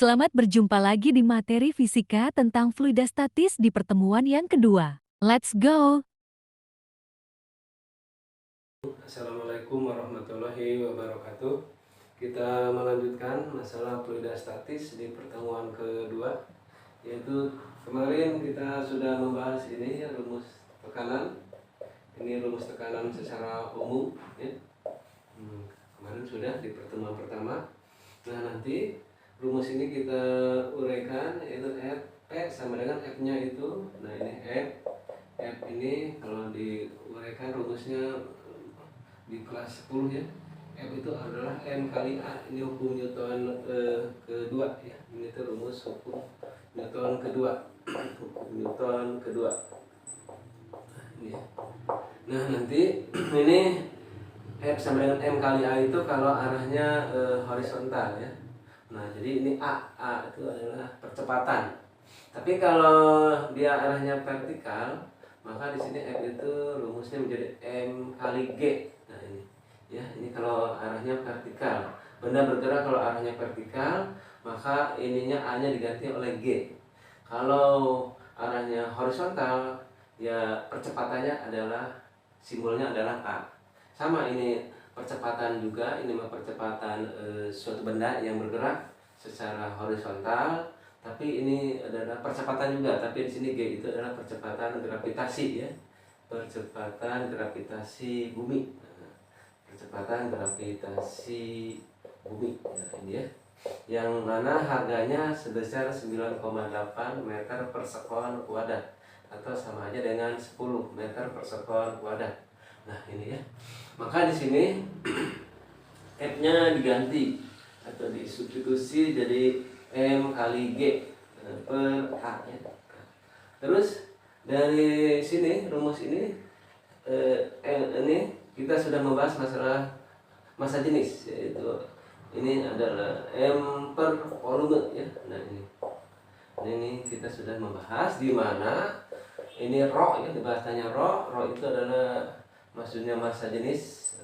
Selamat berjumpa lagi di materi fisika tentang fluidostatis di pertemuan yang kedua. Let's go! Assalamualaikum warahmatullahi wabarakatuh. Kita melanjutkan masalah fluidostatis di pertemuan kedua, yaitu kemarin kita sudah membahas ini ya, rumus tekanan. Ini rumus tekanan secara umum ya. Kemarin sudah di pertemuan pertama. Nah, nanti rumus ini kita uraikan, yaitu F, P sama dengan F-nya itu. Nah, ini F ini kalau diuraikan rumusnya di kelas 10 ya. F itu adalah M kali A. Ini hukum Newton kedua ya. Ini itu rumus hukum Newton kedua. Hukum Newton kedua. Ini ya. Nah, nanti ini F sama dengan M kali A itu kalau arahnya horizontal ya. Nah, jadi ini A itu adalah percepatan. Tapi kalau dia arahnya vertikal, maka di sini F itu rumusnya menjadi M kali G. Nah, ini ya, ini kalau arahnya vertikal. Benda bergerak kalau arahnya vertikal, maka ininya A-nya diganti oleh G. Kalau arahnya horizontal, ya percepatannya adalah simbolnya adalah A. Sama ini percepatan juga, ini mah percepatan suatu benda yang bergerak secara horizontal, tapi ini adalah percepatan juga, tapi di sini G itu adalah percepatan gravitasi ya. Percepatan gravitasi bumi. Percepatan gravitasi bumi. Nah, ini ya. Yang mana harganya sebesar 9,8 meter per sekon kuadrat atau sama aja dengan 10 meter per sekon kuadrat. Nah, ini ya. Maka di sini F-nya diganti atau disubstitusi jadi M kali G per A ya. Terus dari sini rumus ini ini kita sudah membahas masalah massa jenis, yaitu ini adalah M per volume ya. Nah, ini kita sudah membahas di mana ini rho ya, bahasanya rho itu adalah maksudnya massa jenis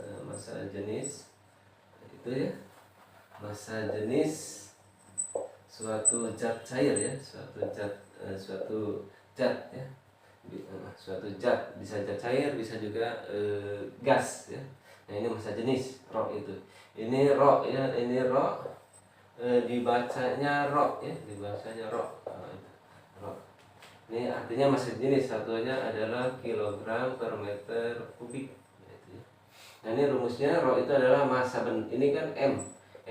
itu ya, massa jenis suatu zat cair ya, suatu zat ya, suatu zat bisa zat cair, bisa juga gas ya. Nah, ini massa jenis rho itu. Ini rho ya, ini rho dibacanya rho ya, dibacanya rho. Rho. Ini artinya massa jenis, satunya adalah kilogram per meter kubik. Nah, ini rumusnya rho itu adalah massa benda. Ini kan M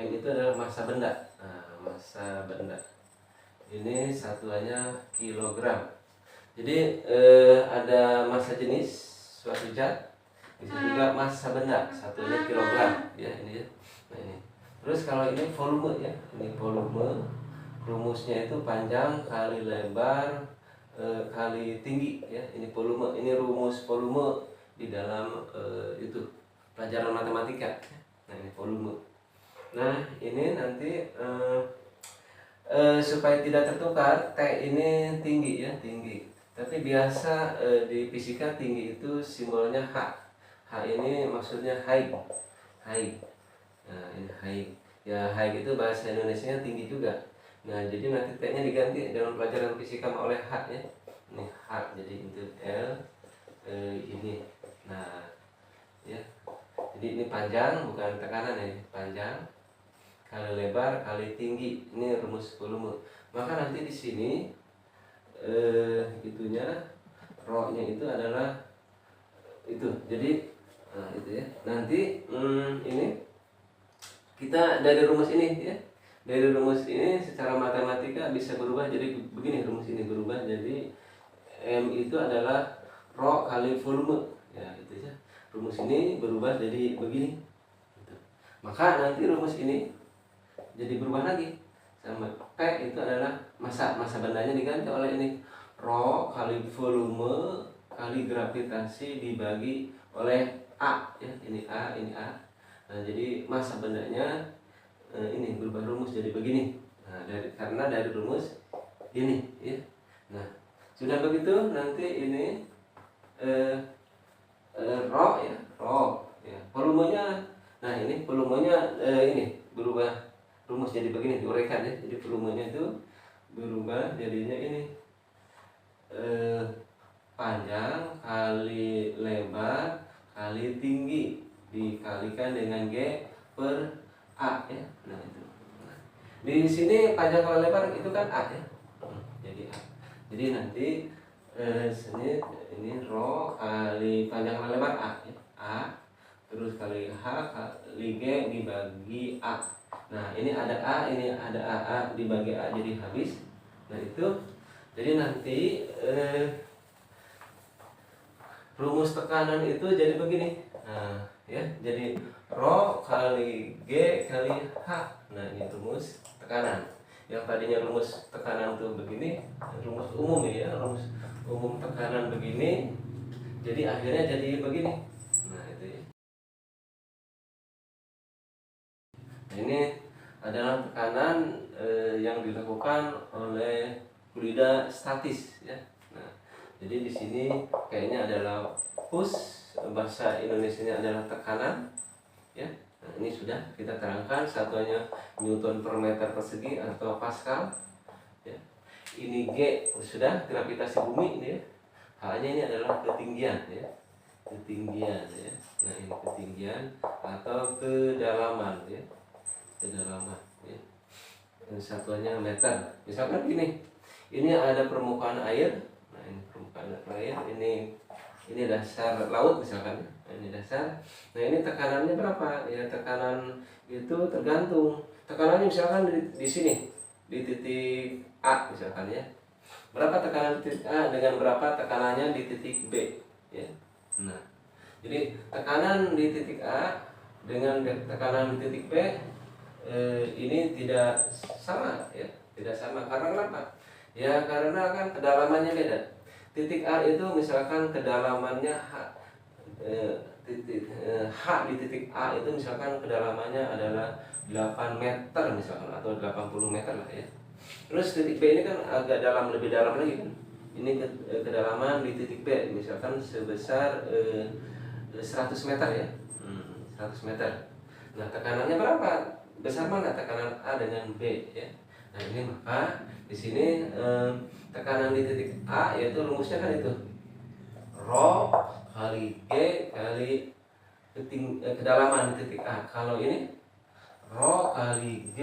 itu adalah massa benda. Nah, massa benda. Ini satuannya kilogram. Jadi ada massa jenis suatu zat, bisa juga massa benda, satunya kilogram ya, ini ya. Nah, ini. Terus kalau ini volume ya, ini volume. Rumusnya itu panjang kali lebar kali tinggi ya. Ini volume, ini rumus volume di dalam itu pelajaran matematika. Nah, ini volume. Nah, ini nanti supaya tidak tertukar, T ini tinggi ya, tinggi. Tapi biasa di fisika tinggi itu simbolnya H. H ini maksudnya high. Nah, ini high. Ya, high itu bahasa Indonesianya tinggi juga. Nah, jadi nanti T-nya diganti dalam pelajaran fisika oleh H ya. Ini H, jadi itu L ini. Nah, ya. Jadi ini panjang, bukan tekanan ya, panjang kali lebar kali tinggi. Ini rumus volume. Maka nanti di sini itunya rho-nya itu adalah itu. Jadi nah, itu ya. Nanti ini kita dari rumus ini ya. Dari rumus ini secara matematika bisa berubah jadi begini, rumus ini berubah jadi M itu adalah rho kali volume. Ya, itu ya. Rumus ini berubah jadi begini. Gitu. Maka nanti rumus ini jadi berubah lagi. Sama P itu adalah massa bendanya diganti oleh ini rho kali volume kali gravitasi dibagi oleh A ya, ini A, ini A. Nah, jadi massa bendanya ini berubah rumus jadi begini. Nah, karena dari rumus ini ya. Nah, sudah begitu nanti ini rho ya, volumenya. Nah, ini volumenya ini berubah rumus jadi begini, diuraikan ya. Jadi volumenya itu berubah jadinya ini panjang kali lebar kali tinggi dikalikan dengan G per A ya. Nah itu. Nah, di sini panjang kali lebar itu kan A ya. Jadi A. Jadi nanti sini ini rho kali panjang kali lebar A ya. A terus kali H kali G dibagi A. Nah ini ada A, ini ada A dibagi A jadi habis. Nah itu jadi nanti rumus tekanan itu jadi begini. Nah ya, jadi rho kali G kali H. Nah ini rumus tekanan. Yang tadinya rumus tekanan itu begini, rumus umum ya, rumus umum tekanan begini, jadi akhirnya jadi begini. Nah itu ya. Nah, ini adalah tekanan yang dilakukan oleh fluida statis ya. Nah, jadi di sini kayaknya adalah push, bahasa Indonesianya adalah tekanan ya. Nah, ini sudah kita terangkan, satuannya Newton per meter persegi atau Pascal ya. Ini G sudah gravitasi bumi ini ya. H-nya ini adalah ketinggian ya. Ketinggian ya. Nah, ini ketinggian atau kedalaman ya. Kedalaman ya. Satuannya meter. Misalkan gini, ini ada permukaan air. Nah ini permukaan air, ini dasar laut misalkan. Nah, ini dasar. Nah ini tekanannya berapa? Ya tekanan itu tergantung. Tekanannya misalkan di sini di titik A misalkan ya. Berapa tekanan di titik A dengan berapa tekanannya di titik B ya. Nah jadi tekanan di titik A dengan tekanan di titik B ini tidak sama ya, tidak sama. Karena kenapa? Ya karena kan kedalamannya beda. Titik A itu misalkan kedalamannya H di titik A itu misalkan kedalamannya adalah 8 meter misalkan atau 80 meter lah ya. Terus titik B ini kan agak dalam, lebih dalam lagi kan. Ini kedalaman di titik B misalkan sebesar 100 meter ya. 100 meter. Nah, tekanannya berapa? Besar mana tekanan A dengan B ya. Nah ini maka di sini tekanan di titik A yaitu rumusnya kan itu rho kali G kali kedalaman di titik A. Kalau ini rho kali G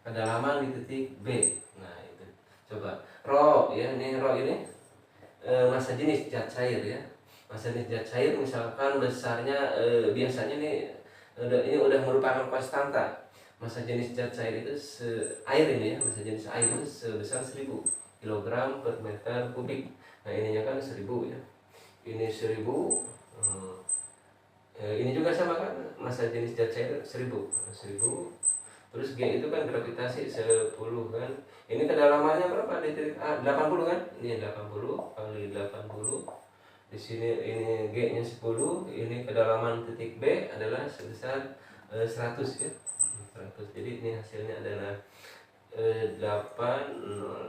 kedalaman di titik B. Nah itu coba rho ya, ini rho ini massa jenis zat cair ya. Massa jenis zat cair misalkan besarnya biasanya ini udah merupakan konstanta. Massa jenis zat cair itu air ini ya, massa jenis air itu sebesar 1000 kg per meter kubik. Nah ininya kan 1000 ya, ini 1000 ini juga sama kan, massa jenis zat cair 1000. Terus G itu kan gravitasi 10 kan. Ini kedalamannya berapa di titik A? 80 kan? Ini 80 kali 80. Di sini ini G-nya 10, ini kedalaman titik B adalah sebesar 100 ya. 100. Jadi ini hasilnya adalah 80.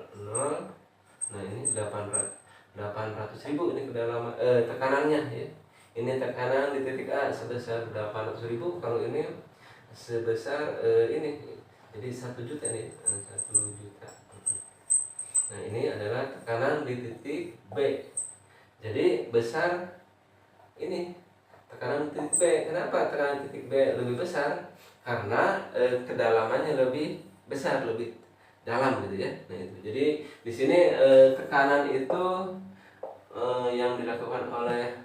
Nah, ini 800.000 ini kedalaman tekanannya ya. Ini tekanan di titik A sebesar 800.000, kalau ini sebesar ini. Jadi 1 juta nih, 1 juta. Nah, ini adalah tekanan di titik B. Jadi besar ini tekanan titik B. Kenapa tekanan titik B lebih besar? Karena kedalamannya lebih besar, lebih dalam gitu ya. Nah itu. Jadi di sini tekanan itu yang dilakukan oleh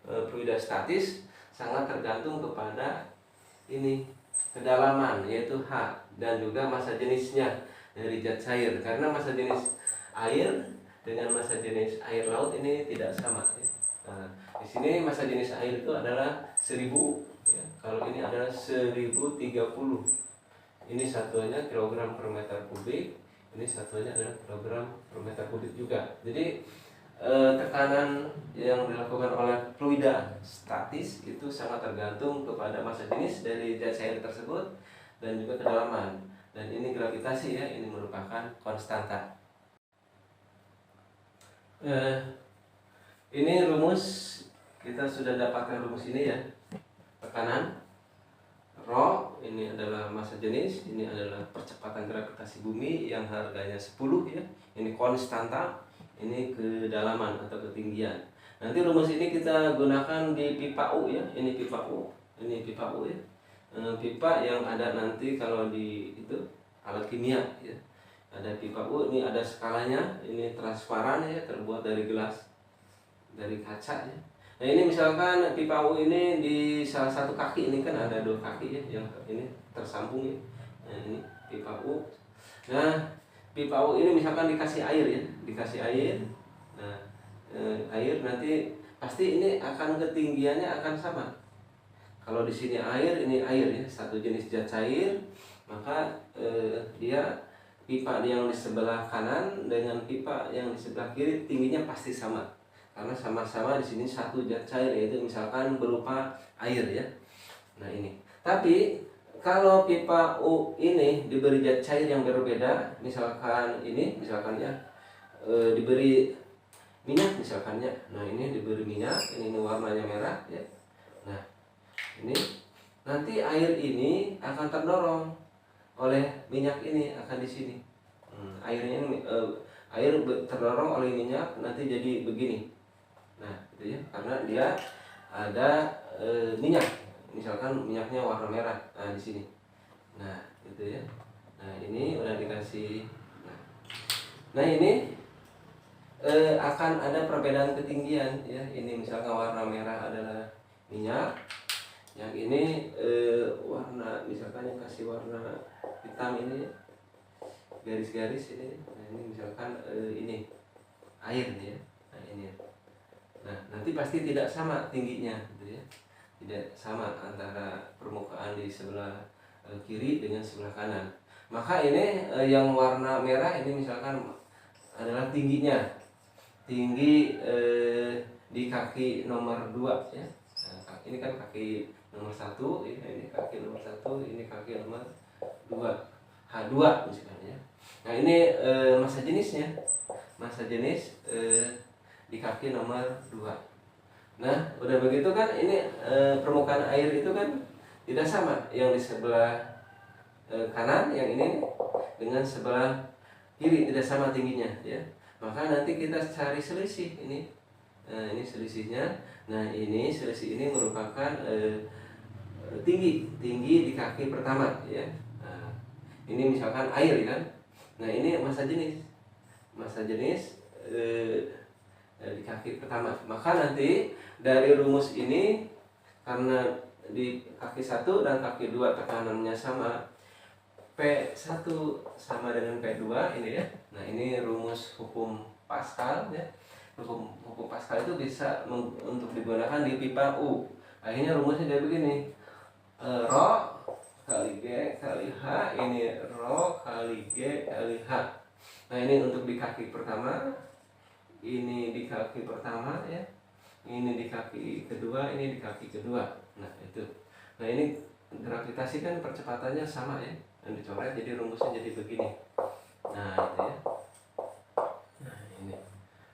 fluida statis sangat tergantung kepada ini kedalaman yaitu H dan juga massa jenisnya dari zat cair. Karena massa jenis air dengan massa jenis air laut ini tidak sama ya. Nah, di sini massa jenis air itu adalah 1000 ya. Kalau ini adalah 1030. Ini satuannya kilogram per meter kubik. Ini satuannya adalah kilogram per meter kubik juga. Jadi tekanan yang dilakukan oleh fluida statis itu sangat tergantung kepada massa jenis dari zat cair tersebut dan juga kedalaman. Dan ini gravitasi ya, ini merupakan konstanta. Ini rumus, kita sudah dapatkan rumus ini ya, tekanan Rho ini adalah massa jenis, ini adalah percepatan gravitasi bumi yang harganya 10 ya. Ini konstanta, ini kedalaman atau ketinggian. Nanti rumus ini kita gunakan di pipa U ya. Ini pipa U, ini pipa U ya. Pipa yang ada nanti kalau di itu alat kimia ya. Ada pipa U, ini ada skalanya, ini transparan ya, terbuat dari gelas, dari kaca ya. Nah ini misalkan pipa U ini di salah satu kaki, ini kan ada 2 kaki ya, yang ini tersambung ya. Nah ini pipa U. Nah pipa U ini misalkan dikasih air ya, dikasih air. Nah air nanti pasti ini akan ketinggiannya akan sama. Kalau di sini air, ini air ya, satu jenis zat cair, maka dia pipa yang di sebelah kanan dengan pipa yang di sebelah kiri tingginya pasti sama. Karena sama-sama di sini satu zat cair, yaitu misalkan berupa air ya. Nah ini. Tapi kalau pipa U ini diberi zat cair yang berbeda, misalkan ini, misalkan ya diberi minyak misalkan ya. Nah ini diberi minyak, ini warnanya merah ya. Nah ini nanti air ini akan terdorong oleh minyak ini akan di sini. Airnya ini air terdorong oleh minyak nanti jadi begini. Nah, itu ya, karena dia ada minyak. Misalkan minyaknya warna merah. Nah, di sini. Nah, itu ya. Nah, ini udah dikasih. Nah, ini akan ada perbedaan ketinggian ya. Ini misalkan warna merah adalah minyak. Yang ini warna, misalkan yang kasih warna hitam ini garis-garis ini. Nah, ini misalkan ini air nih ya. Nah, ini ya. Nah, nanti pasti tidak sama tingginya gitu ya. Tidak sama antara permukaan di sebelah kiri dengan sebelah kanan. Maka ini yang warna merah ini misalkan adalah tingginya. Tinggi di kaki nomor 2 ya. Nah, ini kan kaki nomor 1 ya, ini kaki nomor 1, ini kaki nomor 2. H2 misalnya. Nah, ini massa jenisnya. Massa jenis di kaki nomor 2. Nah, udah begitu kan ini permukaan air itu kan tidak sama. Yang di sebelah kanan yang ini dengan sebelah kiri tidak sama tingginya ya. Maka nanti kita cari selisih ini. Nah, ini selisihnya. Nah, ini selisih ini merupakan tinggi di kaki pertama ya. Nah, ini misalkan air kan. Nah, ini massa jenis. Massa jenis di kaki pertama. Maka nanti dari rumus ini, karena di kaki 1 dan kaki 2 tekanannya sama, P1 sama dengan P2 ini ya. Nah, ini rumus hukum Pascal ya. Hukum Pascal itu bisa untuk digunakan di pipa U. Akhirnya rumusnya jadi begini. Rho kali G kali H, ini Rho kali G kali H. Nah, ini untuk di kaki pertama, ini di kaki pertama ya, ini di kaki kedua, ini di kaki kedua. Nah itu. Nah ini gravitasi kan percepatannya sama ya, dan dicoret jadi rumusnya jadi begini. Nah itu ya.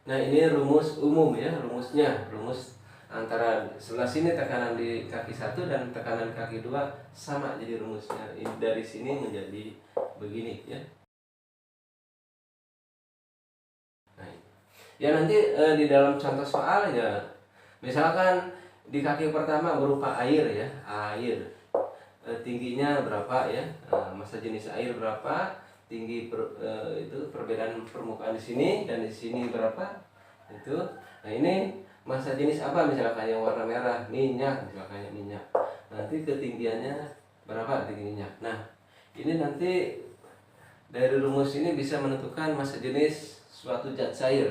Nah ini rumus umum ya, rumus antara sebelah sini tekanan di kaki 1 dan tekanan kaki 2 sama, jadi rumusnya ini dari sini menjadi begini ya. Ya nanti di dalam contoh soal ya, misalkan di kaki pertama berupa air ya, air tingginya berapa ya, massa jenis air berapa, tinggi itu perbedaan permukaan di sini dan di sini berapa itu. Nah ini massa jenis apa, misalkan yang warna merah minyak, misalkan minyak, nanti ketinggiannya berapa tinggi minyak. Nah ini nanti dari rumus ini bisa menentukan massa jenis suatu zat cair.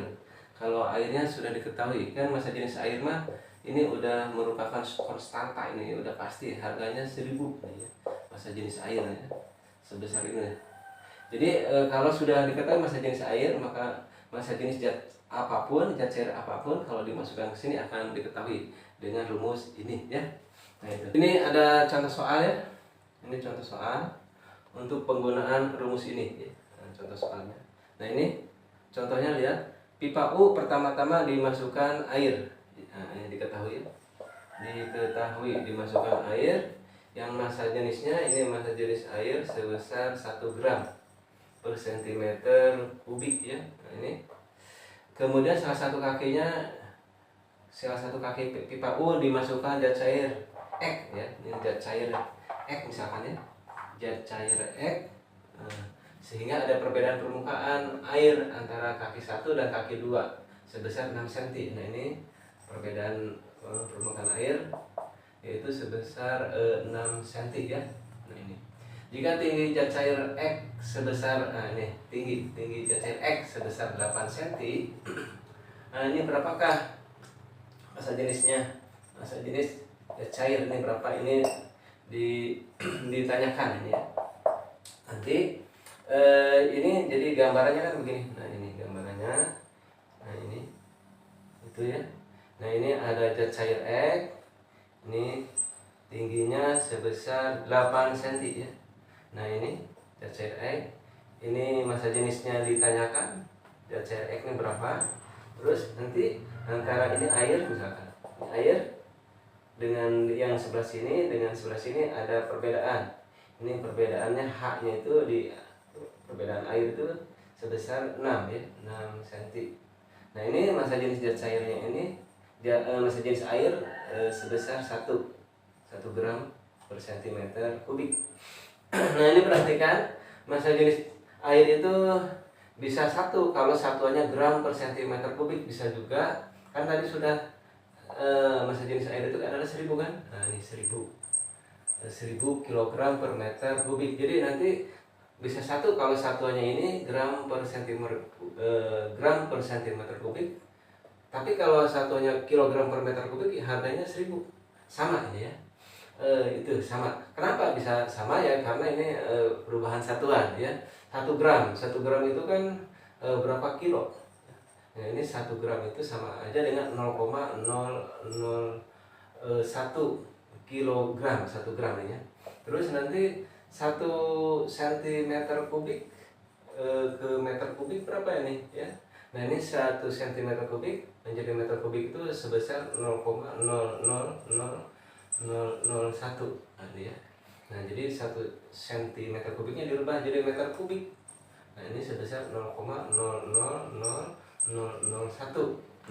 Kalau airnya sudah diketahui kan, massa jenis air mah ini udah merupakan konstanta, ini udah pasti harganya 1000 ya, massa jenis air ya, sebesar ini. Jadi kalau sudah diketahui massa jenis air, maka massa jenis zat apapun, zat cair apapun kalau dimasukkan ke sini akan diketahui dengan rumus ini ya. Nah itu. Ini ada contoh soal ya. Ini contoh soal untuk penggunaan rumus ini ya. Nah, contoh soalnya. Nah ini contohnya, lihat. Pipa U pertama-tama dimasukkan air. Nah, ini diketahui dimasukkan air. Yang massa jenisnya ini massa jenis air sebesar 1 gram per sentimeter kubik ya. Nah, ini. Kemudian salah satu kaki pipa U dimasukkan zat cair X ya. Ini zat cair X misalkan ya. Zat cair X. Nah, sehingga ada perbedaan permukaan air antara kaki 1 dan kaki 2 sebesar 6 cm. Nah, ini perbedaan permukaan air yaitu sebesar 6 cm ya. Nah, ini. Jika tinggi zat cair X sebesar ini tinggi zat cair X sebesar 8 cm. Nah, ini berapakah massa jenisnya? Massa jenis zat cair ini berapa? Ini ditanyakan ini ya. Nanti ini jadi gambarannya kan begini. Nah, ini gambarannya. Nah, ini itu ya. Nah, ini ada zat cair X. Ini tingginya sebesar 8 cm ya. Nah, ini zat cair X. Ini massa jenisnya ditanyakan. Zat cair X ini berapa? Terus nanti antara ini air misalkan. Air dengan yang sebelah sini dengan sebelah sini ada perbedaan. Ini perbedaannya H-nya itu perbedaan air itu sebesar 6 ya, 6 cm. Nah, ini massa jenis zat cairnya ini massa jenis air sebesar 1 gram per sentimeter kubik. Nah, ini perhatikan massa jenis air itu bisa 1 kalau satuannya gram per sentimeter kubik, bisa juga kan tadi sudah massa jenis air itu adalah 1000 kan. Nah, ini 1000 kg per meter kubik. Jadi nanti bisa 1 kalau satuannya ini gram per sentimeter kubik. Tapi kalau satuannya kilogram per meter kubik harganya 1000. Sama ini ya. Itu sama. Kenapa bisa sama ya? Karena ini perubahan satuan ya. 1 gram itu kan berapa kilo? Nah, ini 1 gram itu sama aja dengan 0,001 kilogram 1 gram ya. Terus nanti 1 cm kubik ke meter kubik berapa ini ya? Nah, ini 1 cm kubik menjadi meter kubik itu sebesar 0,00001. Nah, ini ya. Nah, jadi 1 cm kubiknya dirubah jadi meter kubik. Nah, ini sebesar 0,00001.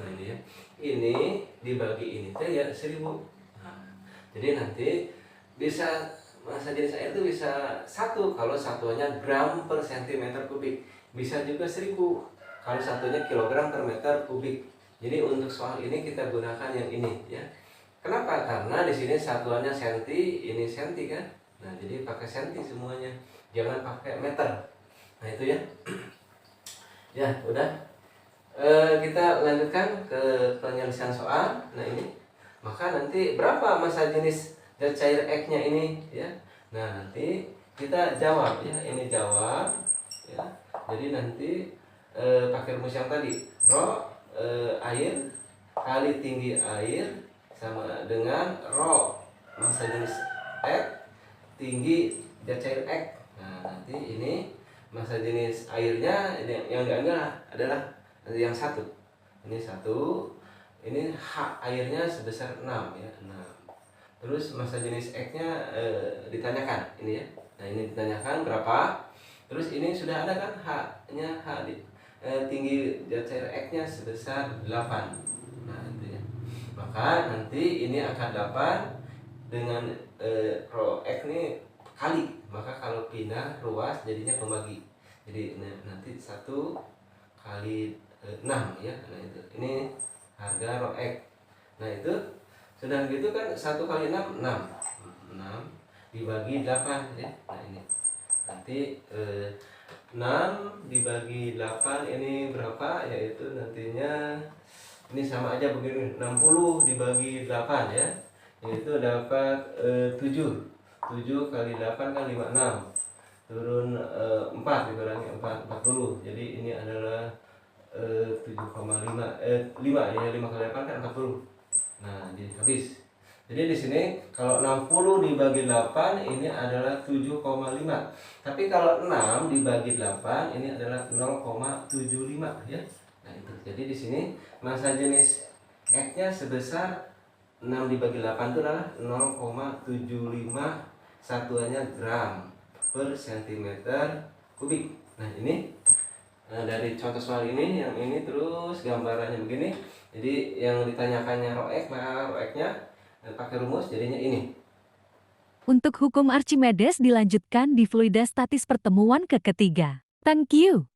Nah, ini ya. Ini dibagi ini teh ya 1000. Nah, jadi nanti bisa massa jenis air itu bisa 1 kalau satuannya gram per sentimeter kubik. Bisa juga 1000 kalau satunya kilogram per meter kubik. Jadi untuk soal ini kita gunakan yang ini ya. Kenapa? Karena di sini satuannya senti, ini senti kan. Nah, jadi pakai senti semuanya. Jangan pakai meter. Nah, itu ya. Ya, udah. Kita lanjutkan ke penyelesaian soal. Nah, ini. Maka nanti berapa massa jenis zat cair X-nya ini ya. Nah, nanti kita jawab ya. Ini jawab ya. Jadi nanti pakai rumus yang tadi. Rho air kali tinggi air sama dengan rho massa jenis X tinggi zat cair X. Nah, nanti ini massa jenis airnya yang diambil adalah yang 1. Ini 1. Ini H airnya sebesar 6 ya, 6. Terus massa jenis X-nya ditanyakan ini ya. Nah, ini ditanyakan berapa? Terus ini sudah ada kan H-nya, tinggi zat cair X-nya sebesar 8. Nah, itu ya. Maka nanti ini akan 8 dengan rho X ini kali. Maka kalau pindah ruas jadinya pembagi. Jadi nanti 1 kali 6 ya. Nah, itu. Ini harga rho X. Nah, itu sudah gitu kan 1 kali 6 dibagi 8 ya. Nah, ini nanti 6 dibagi 8 ini berapa? Yaitu nantinya ini sama aja begini, 60 dibagi 8 ya. Yaitu dapat 7 kali 8 kan 56. Turun 4 dikurangi 4 40. Jadi ini adalah 7,5 5 ya, 5 kali 8 kan 40. Nah, jadi habis. Jadi di sini kalau 60 dibagi 8 ini adalah 7,5. Tapi kalau 6 dibagi 8 ini adalah 0,75 ya. Nah, itu. Jadi di sini massa jenis X-nya sebesar 6 dibagi 8 itu adalah 0,75 satuannya gram per sentimeter kubik. Nah ini dari contoh soal ini, yang ini terus gambarannya begini. Jadi yang ditanyakannya ROEK, maka ROEK-nya pakai rumus jadinya ini. Untuk hukum Archimedes dilanjutkan di fluidastatis pertemuan ketiga. Thank you.